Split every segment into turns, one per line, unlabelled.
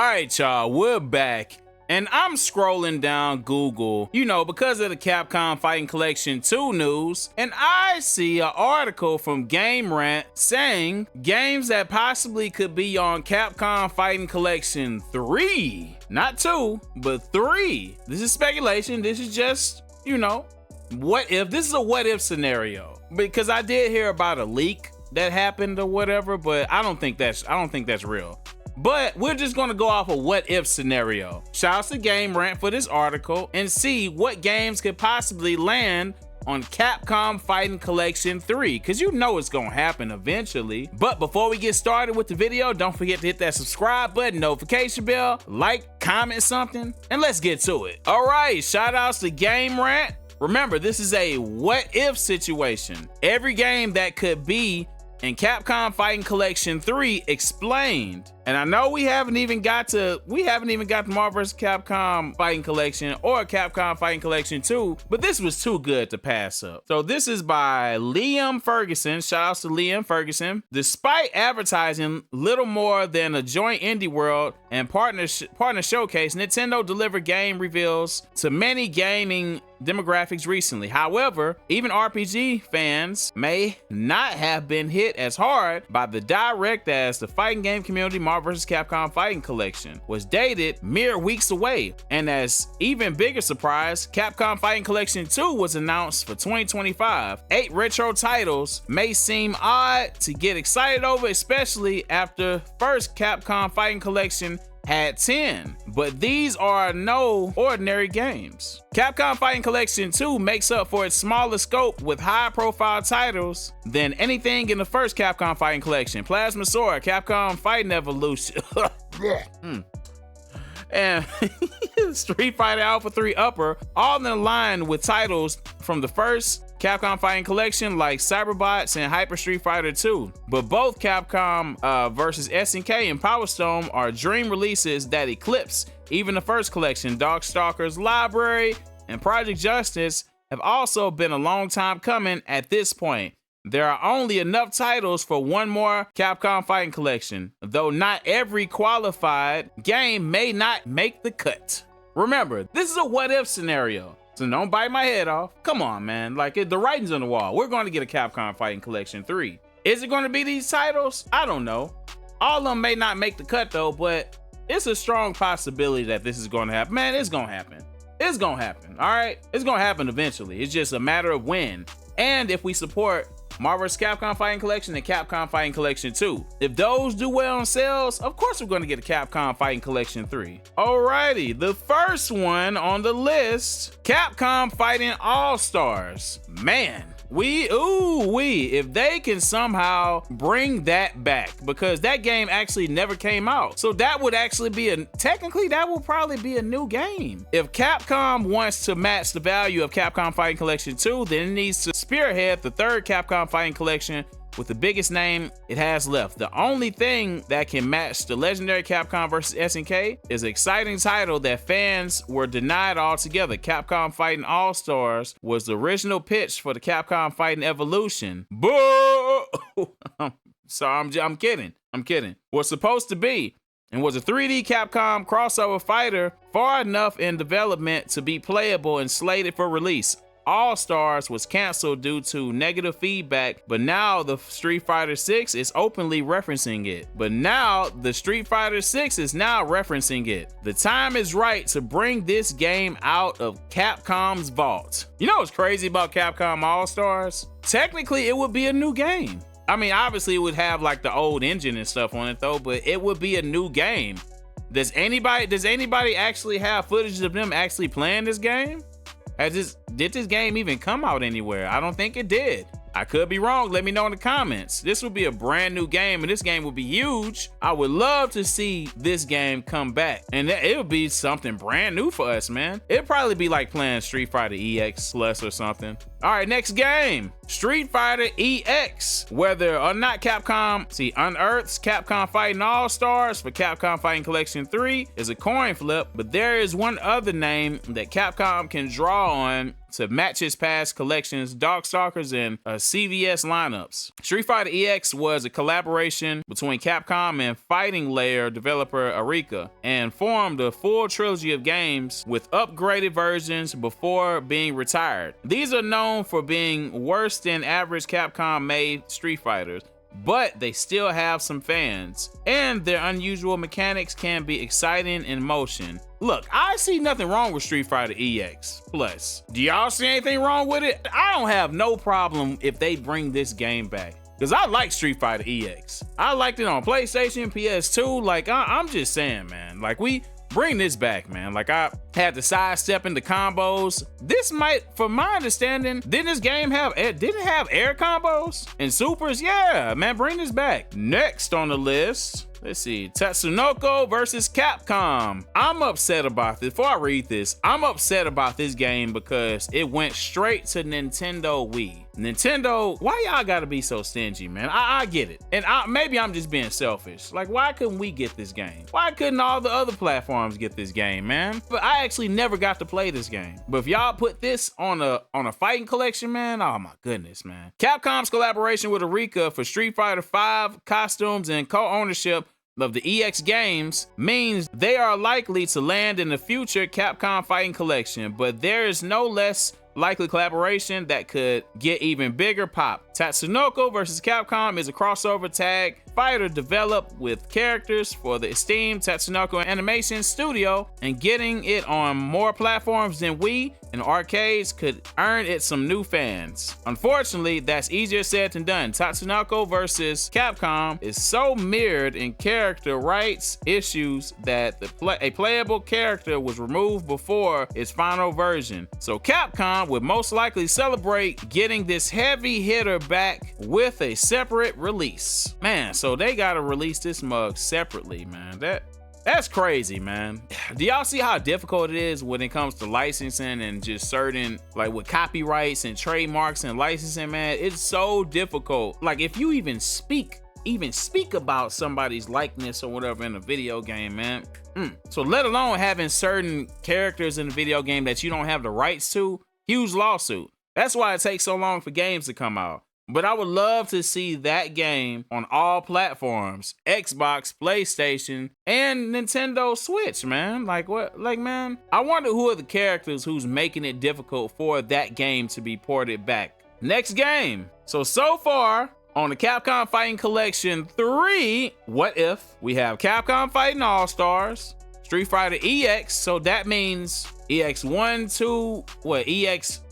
right, y'all, we're back. And I'm scrolling down Google, you know, because of the Capcom Fighting Collection 2 news, and I see an article from Game Rant saying games that possibly could be on Capcom Fighting Collection 3. Not 2, but 3. This is speculation. This is just, you know, what if. This is a what if scenario. Because I did hear about a leak that happened or whatever, but I don't think that's real. But we're just gonna go off a what if scenario. Shouts to Game Rant for this article and see what games could possibly land on Capcom Fighting Collection 3, because you know it's gonna happen eventually. But before we get started with the video, don't forget to hit that subscribe button, notification bell, like, comment something, and let's get to it. All right, shout outs to Game Rant. Remember, this is a what if situation. Every game that could be in Capcom Fighting Collection 3 explained. And I know we haven't even got to Marvel vs. Capcom Fighting Collection or Capcom Fighting Collection 2, but this was too good to pass up. So this is by Liam Ferguson. Shout outs to Liam Ferguson. Despite advertising little more than a joint indie world and partner showcase, Nintendo delivered game reveals to many gaming demographics recently. However, even RPG fans may not have been hit as hard by the direct as the fighting game community. Marvel vs. Capcom Fighting Collection was dated mere weeks away, and as even bigger surprise, Capcom Fighting Collection 2 was announced for 2025. 8 retro titles may seem odd to get excited over, especially after first Capcom Fighting Collection had 10, but these are no ordinary games. Capcom Fighting Collection 2 makes up for its smaller scope with high-profile titles than anything in the first Capcom Fighting Collection. Plasma Sword, Capcom Fighting Evolution, and Street Fighter Alpha 3 Upper, all in line with titles from the first Capcom Fighting Collection like Cyberbots and Hyper Street Fighter 2. But both Capcom vs. SNK and Power Stone are dream releases that eclipse even the first collection. Darkstalkers Library and Project Justice have also been a long time coming at this point. There are only enough titles for one more Capcom Fighting Collection, though not every qualified game may not make the cut. Remember, this is a what if scenario, so don't bite my head off. Come on, man, like the writing's on the wall. We're going to get a Capcom Fighting Collection 3. Is it going to be these titles? I don't know. All of them may not make the cut though, but it's a strong possibility that this is going to happen. Man, it's going to happen. It's going to happen, all right? It's going to happen eventually. It's just a matter of when. And if we support Marvel vs. Capcom Fighting Collection and Capcom Fighting Collection 2. If those do well on sales, of course we're going to get a Capcom Fighting Collection 3. Alrighty, the first one on the list, Capcom Fighting All-Stars. Man, if they can somehow bring that back, because that game actually never came out. So that would actually be technically that will probably be a new game. If Capcom wants to match the value of Capcom Fighting Collection 2, then it needs to spearhead the third Capcom Fighting Collection with the biggest name it has left. The only thing that can match the legendary Capcom vs. SNK is an exciting title that fans were denied altogether. Capcom Fighting All-Stars was the original pitch for the Capcom Fighting Evolution. Boo! So I'm kidding. Was supposed to be and was a 3D Capcom crossover fighter far enough in development to be playable and slated for release. All-Stars was canceled due to negative feedback, but now the Street Fighter 6 is openly referencing it. The time is right to bring this game out of Capcom's vault. You know what's crazy about Capcom All-Stars? Technically, it would be a new game. I mean, obviously it would have like the old engine and stuff on it though, but it would be a new game. Does anybody actually have footage of them actually playing this game? Did this game even come out anywhere? I don't think it did. I could be wrong. Let me know in the comments. This would be a brand new game, and this game would be huge. I would love to see this game come back, and it would be something brand new for us, man. It'd probably be like playing Street Fighter EX Plus or something. All right, next game, Street Fighter EX. Whether or not Capcom unearths Capcom Fighting All-Stars for Capcom Fighting Collection 3 is a coin flip, but there is one other name that Capcom can draw on to match its past collections, Darkstalkers, and CVS lineups. Street Fighter EX was a collaboration between Capcom and fighting layer developer Arika, and formed a full trilogy of games with upgraded versions before being retired. These are known for being worse than average Capcom-made Street Fighters, but they still have some fans, and their unusual mechanics can be exciting in motion. Look, I see nothing wrong with Street Fighter EX Plus. Do y'all see anything wrong with it? I don't have no problem if they bring this game back, because I like Street Fighter EX. I liked it on PlayStation, PS2. Like, I'm just saying, man. Like, we bring this back, man. Like, I had to sidestep into combos. This might, from my understanding, didn't this game have air combos and supers? Yeah, man, bring this back. Next on the list, let's see, Tatsunoko versus Capcom. I'm upset about this. Before I read this, I'm upset about this game because it went straight to Nintendo Wii. Nintendo, why y'all gotta be so stingy, man? I get it. And maybe I'm just being selfish. Like, why couldn't we get this game? Why couldn't all the other platforms get this game, man? But I actually never got to play this game. But if y'all put this on a fighting collection, man, oh my goodness, man. Capcom's collaboration with Arika for Street Fighter V costumes and co-ownership of the EX games means they are likely to land in the future Capcom Fighting Collection, but there is no less likely collaboration that could get even bigger pop. Tatsunoko vs. Capcom is a crossover tag fighter developed with characters for the esteemed Tatsunoko Animation Studio, and getting it on more platforms than Wii and arcades could earn it some new fans. Unfortunately, that's easier said than done. Tatsunoko vs. Capcom is so mirrored in character rights issues that a playable character was removed before its final version. So Capcom would most likely celebrate getting this heavy hitter back with a separate release. Man, so they gotta release this mug separately, man. That's crazy, man. Do y'all see how difficult it is when it comes to licensing and just certain, like with copyrights and trademarks and licensing, man? It's so difficult. Like, if you even speak about somebody's likeness or whatever in a video game, man. So let alone having certain characters in the video game that you don't have the rights to, huge lawsuit. That's why it takes so long for games to come out. But I would love to see that game on all platforms, Xbox, PlayStation, and Nintendo Switch, man. Like, what? Like, man, I wonder who are the characters who's making it difficult for that game to be ported back. Next game. So far on the Capcom Fighting Collection 3, What If, we have Capcom Fighting All-Stars, Street Fighter EX, so that means EX1, 2,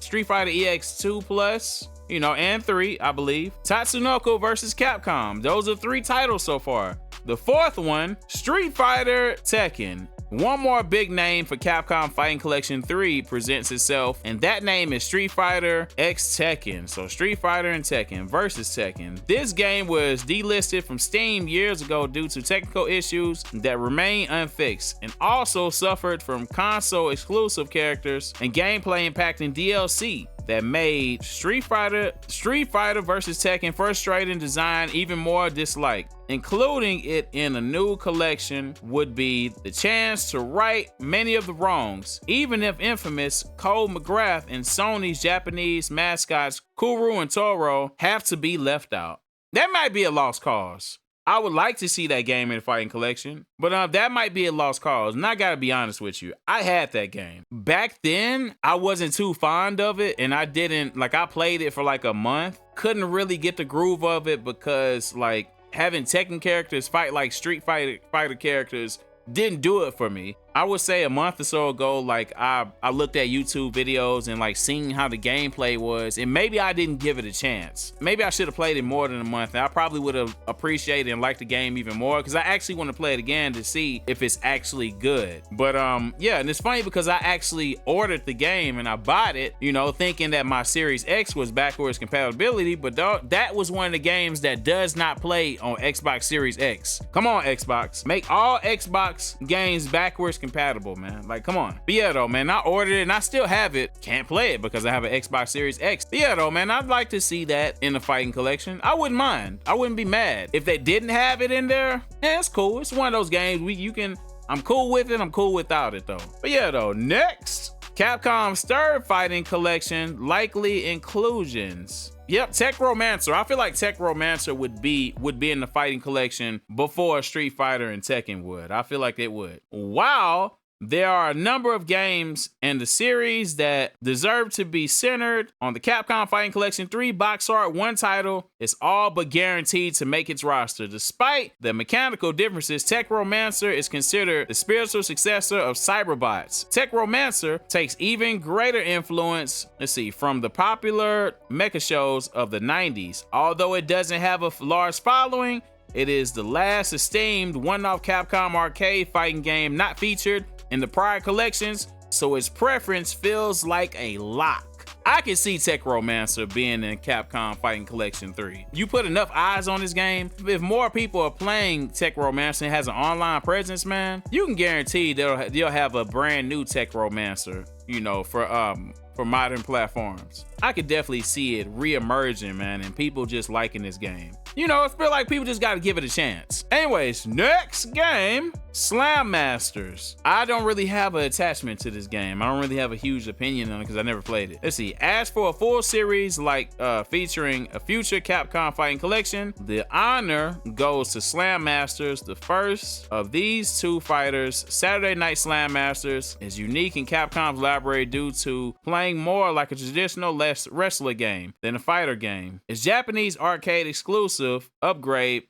Street Fighter EX2 Plus, you know, and 3, I believe. Tatsunoko versus Capcom. Those are 3 titles so far. The 4th one, Street Fighter Tekken. One more big name for Capcom Fighting Collection 3 presents itself, and that name is Street Fighter X Tekken. So Street Fighter and Tekken versus Tekken. This game was delisted from Steam years ago due to technical issues that remain unfixed, and also suffered from console exclusive characters and gameplay impacting DLC that made Street Fighter vs. Tekken frustrating design even more disliked. Including it in a new collection would be the chance to right many of the wrongs, even if infamous Cole McGrath and Sony's Japanese mascots Kuru and Toro have to be left out. That might be a lost cause. I would like to see that game in the Fighting Collection, but that might be a lost cause. And I gotta be honest with you, I had that game. Back then, I wasn't too fond of it, and I played it for like a month. Couldn't really get the groove of it because like having Tekken characters fight like Street Fighter characters didn't do it for me. I would say a month or so ago, like I looked at YouTube videos and like seeing how the gameplay was, and maybe I didn't give it a chance. Maybe I should have played it more than a month, and I probably would have appreciated and liked the game even more, because I actually want to play it again to see if it's actually good. But yeah, and it's funny because I actually ordered the game and I bought it, you know, thinking that my Series X was backwards compatibility, but that was one of the games that does not play on Xbox Series X. Come on, Xbox, make all Xbox games backwards compatible, man. Like, come on. But yeah, though, man, I ordered it and I still have it. Can't play it because I have an Xbox Series X. But yeah, though, man, I'd like to see that in the Fighting Collection. I wouldn't mind. I wouldn't be mad if they didn't have it in there. Yeah, it's cool. It's one of those games I'm cool with it. I'm cool without it, though. But yeah, though, next Capcom's third fighting collection, likely inclusions. Yep, Tech Romancer. I feel like Tech Romancer would be in the fighting collection before Street Fighter and Tekken would. I feel like it would. Wow. There are a number of games in the series that deserve to be centered on the Capcom Fighting Collection 3 box art. One title is all but guaranteed to make its roster. Despite the mechanical differences, Tech Romancer is considered the spiritual successor of Cyberbots. Tech Romancer takes even greater influence, from the popular mecha shows of the 90s. Although it doesn't have a large following, it is the last esteemed one-off Capcom arcade fighting game not featured in the prior collections, so its preference feels like a lock. I can see Tech Romancer being in Capcom Fighting Collection 3. You put enough eyes on this game, if more people are playing Tech Romancer and has an online presence, man, you can guarantee they'll have a brand new Tech Romancer, for modern platforms. I could definitely see it re-emerging, man, and people just liking this game. I feel like people just gotta give it a chance. Anyways, next game, Slam Masters. I don't really have an attachment to this game. I don't really have a huge opinion on it because I never played it. Let's see, as for a full series featuring a future Capcom Fighting Collection, the honor goes to Slam Masters. The first of these two fighters, Saturday Night Slam Masters, is unique in Capcom's library due to playing more like a traditional wrestler game than a fighter game. Its Japanese arcade exclusive upgrade,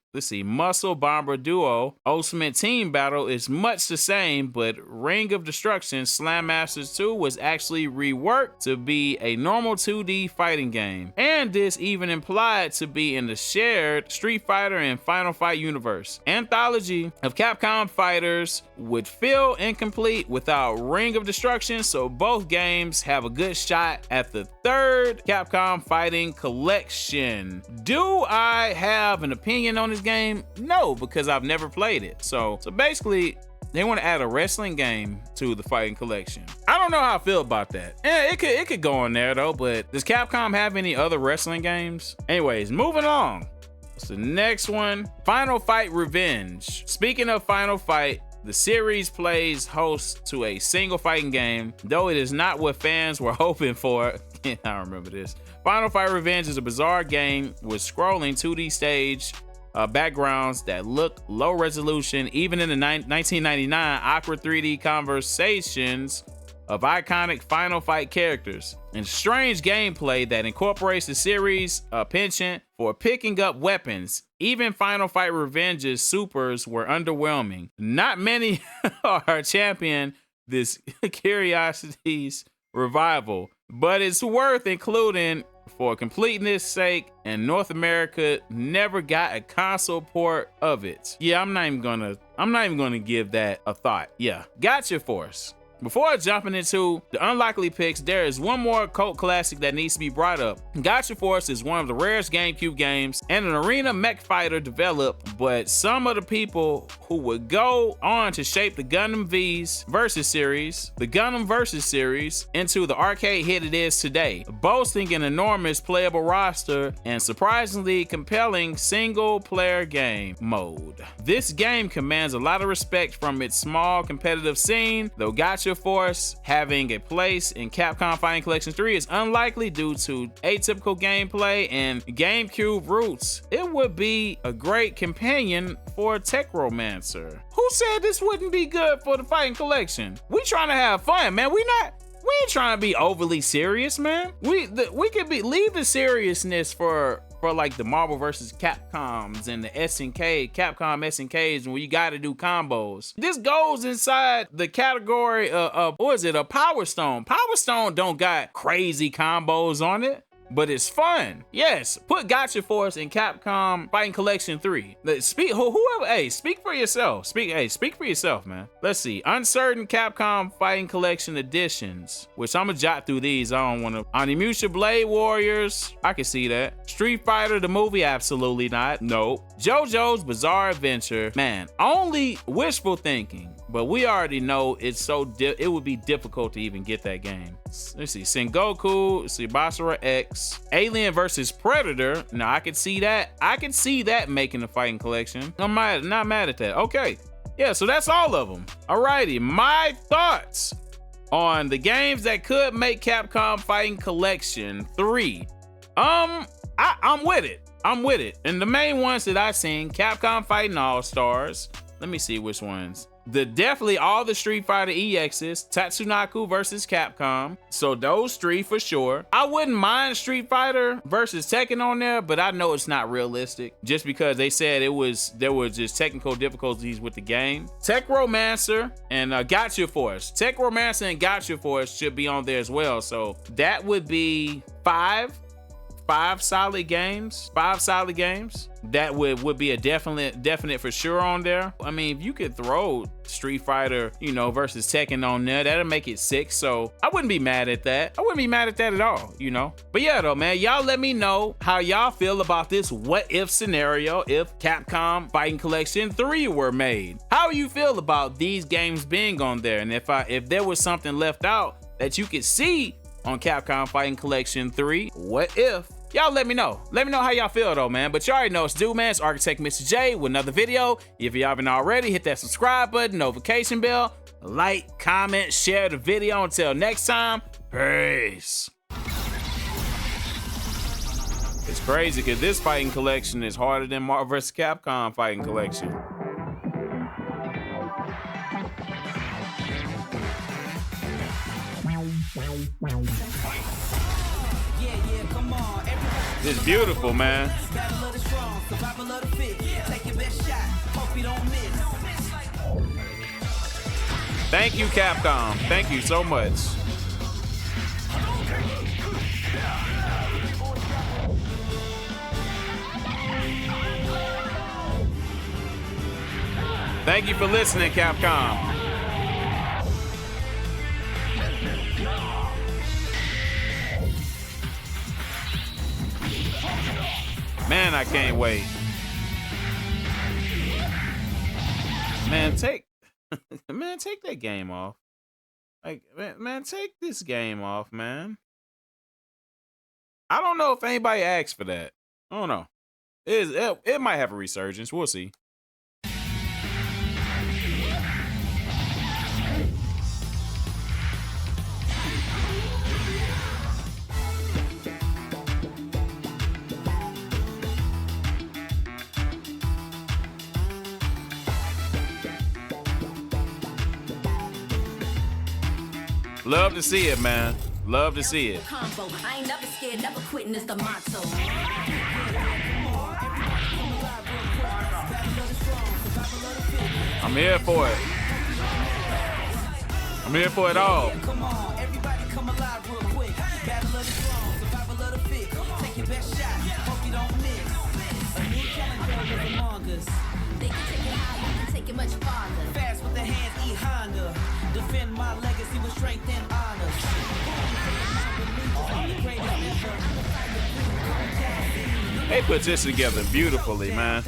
Muscle Bomber Duo Ultimate Team Battle is much the same, but Ring of Destruction Slam Masters 2 was actually reworked to be a normal 2D fighting game, and this even implied to be in the shared Street Fighter and Final Fight universe. Anthology of Capcom fighters would feel incomplete without Ring of Destruction, so both games have a good shot at the third Capcom Fighting Collection. Do I have an opinion on this game? No, because I've never played it. So basically, they want to add a wrestling game to the fighting collection. I don't know how I feel about that. It could go on there though, but does Capcom have any other wrestling games? Anyways, moving on. What's the next one? Final Fight Revenge. Speaking of Final Fight, the series plays host to a single fighting game, though it is not what fans were hoping for. I remember this. Final Fight Revenge is a bizarre game with scrolling 2D stage backgrounds that look low resolution, even in the 1999 awkward 3D conversations of iconic Final Fight characters, and strange gameplay that incorporates the series' penchant for picking up weapons. Even Final Fight Revenge's supers were underwhelming. Not many are champion this curiosity's revival, but it's worth including for completeness sake, and North America never got a console port of it. Yeah, I'm not even gonna give that a thought. Yeah, Gotcha Force. Before jumping into the unlikely picks, there is one more cult classic that needs to be brought up. Gotcha Force is one of the rarest GameCube games and an arena mech fighter developed, but some of the people who would go on to shape the Gundam Versus series, into the arcade hit it is today, boasting an enormous playable roster and surprisingly compelling single-player game mode. This game commands a lot of respect from its small competitive scene, though Gotcha Force having a place in Capcom Fighting Collection 3 is unlikely due to atypical gameplay and GameCube roots. It would be a great companion for Tech Romancer. Who said this wouldn't be good for the Fighting Collection? We trying to have fun, man. We ain't trying to be overly serious, man. We could leave the seriousness for like the Marvel vs. Capcoms and the Capcom SNKs, where you gotta do combos. This goes inside the category of a Power Stone. Power Stone don't got crazy combos on it, but it's fun. Yes, put Gotcha Force in Capcom Fighting Collection 3. Speak for yourself. Speak for yourself, man. Let's see. Uncertain Capcom Fighting Collection editions, which I'm gonna jot through these. I don't want to. Onimusha Blade Warriors, I can see that. Street Fighter the movie, absolutely not. Nope. JoJo's Bizarre Adventure, man, only wishful thinking. But we already know it would be difficult to even get that game. Let's see, Sengoku, Basara X, Alien vs. Predator. Now I could see that. Making a fighting collection. I'm not mad at that. Okay, yeah, so that's all of them. Alrighty, my thoughts on the games that could make Capcom Fighting Collection 3. I'm with it. I'm with it. And the main ones that I've seen, Capcom Fighting All-Stars. Let me see which ones. Definitely all the Street Fighter EXs, Tatsunoko versus Capcom. So those three for sure. I wouldn't mind Street Fighter versus Tekken on there, but I know it's not realistic just because they said there was just technical difficulties with the game. Tech Romancer and Gotcha Force. Tech Romancer and Gotcha Force should be on there as well. So that would be five solid games. That would be a definite for sure on there. I mean, if you could throw Street Fighter, versus Tekken on there, that'll make it 6. So I wouldn't be mad at that. I wouldn't be mad at that at all, But yeah, though, man, y'all let me know how y'all feel about this what if scenario if Capcom Fighting Collection 3 were made. How you feel about these games being on there? And if there was something left out that you could see on Capcom Fighting Collection 3, what if? Y'all let me know. Let me know how y'all feel though, man. But you already know it's Dude, man. It's Architect Mr. J with another video. If you haven't already, hit that subscribe button, notification bell, like, comment, share the video. Until next time, peace. It's crazy because this fighting collection is harder than Marvel vs. Capcom Fighting Collection. It's beautiful, man. Thank you, Capcom. Thank you so much. Thank you for listening, Capcom. Man, I can't wait. Man, take that game off. Like, man, take this game off, man. I don't know if anybody asked for that. I don't know. It might have a resurgence. We'll see. Love to see it, man. Love to see it.
I ain't never scared, never quitting is the motto.
I'm here for it. I'm here for it all.
Come on, everybody come alive real quick. Battle of the strong, survival of the fit. Take your best shot, hope you don't miss. A new challenger is among us. They can take it higher, they can take it much farther. Fast with the hands, eat Honda. Defend my legacy with strength and honor.
They put this together beautifully, man.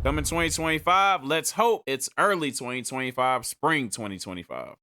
Coming 2025, let's hope it's early 2025, spring 2025.